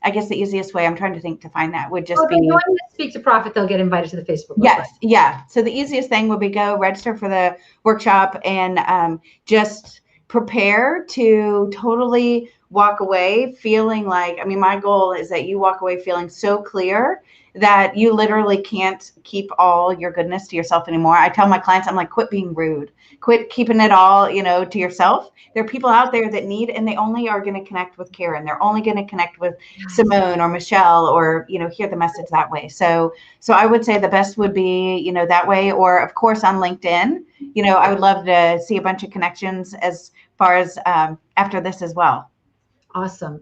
I guess the easiest way I'm trying to think to find that would just be. If anyone to speak to Profit, they'll get invited to the Facebook group. Yes. Yeah. So the easiest thing would be go register for the workshop and just prepare to totally walk away feeling like, my goal is that you walk away feeling so clear that you literally can't keep all your goodness to yourself anymore. I tell my clients, I'm like, quit being rude, quit keeping it all, to yourself. There are people out there that need, and they only are going to connect with Karen. They're only going to connect with Simone or Michelle, or, hear the message that way. So I would say the best would be, that way, or of course on LinkedIn. I would love to see a bunch of connections as far as after this as well. Awesome.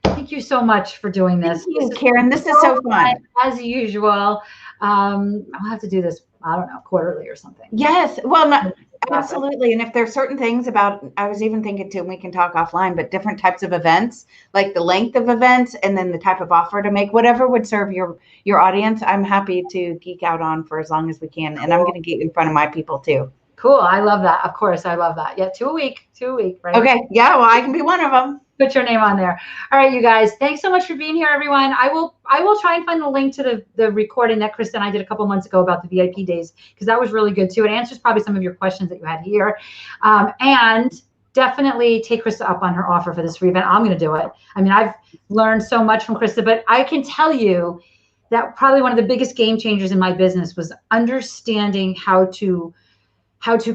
Thank you so much for doing this. Thank you, Karen. This is so fun. As usual. I'll have to do this, I don't know, quarterly or something. Yes. Well, absolutely. And if there's certain things about, I was even thinking too, and we can talk offline, but different types of events, like the length of events and then the type of offer to make, whatever would serve your audience, I'm happy to geek out on for as long as we can. And I'm going to get in front of my people too. Cool. I love that. Of course. I love that. Yeah. 2 a week, right? Okay. Yeah. Well, I can be one of them. Put your name on there. All right, you guys. Thanks so much for being here, everyone. I will try and find the link to the recording that Krista and I did a couple months ago about the VIP days, because that was really good too. It answers probably some of your questions that you had here. And definitely take Krista up on her offer for this free event. I'm going to do it. I've learned so much from Krista, but I can tell you that probably one of the biggest game changers in my business was understanding how to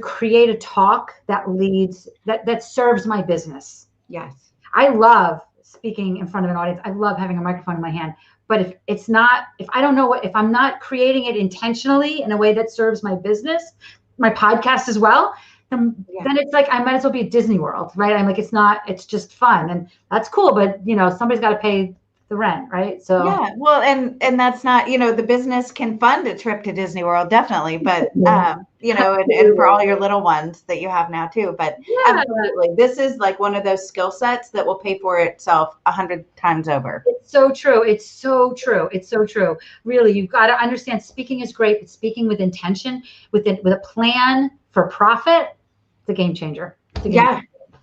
create a talk that leads, that serves my business. Yes. I love speaking in front of an audience. I love having a microphone in my hand. But if I'm not creating it intentionally in a way that serves my business, my podcast as well, then it's like I might as well be at Disney World, right? I'm like, it's just fun, and that's cool. But somebody's got to pay the rent, right? So yeah, well, and that's not, the business can fund a trip to Disney World, definitely, but and for all your little ones that you have now too. But absolutely, this is like one of those skill sets that will pay for itself 100 times over. It's so true. It's so true. Really, you've got to understand, speaking is great, but speaking with intention, with a plan for profit, it's a game changer.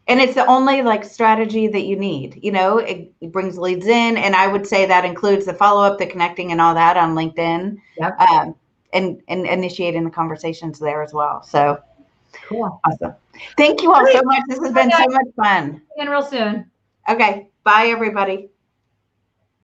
And it's the only strategy that you need. It brings leads in, and I would say that includes the follow-up, the connecting, and all that on LinkedIn. Yep. And initiating the conversations there as well. So cool. Awesome. Thank you all so much. This has been so much fun. See you real soon. Okay. Bye, everybody.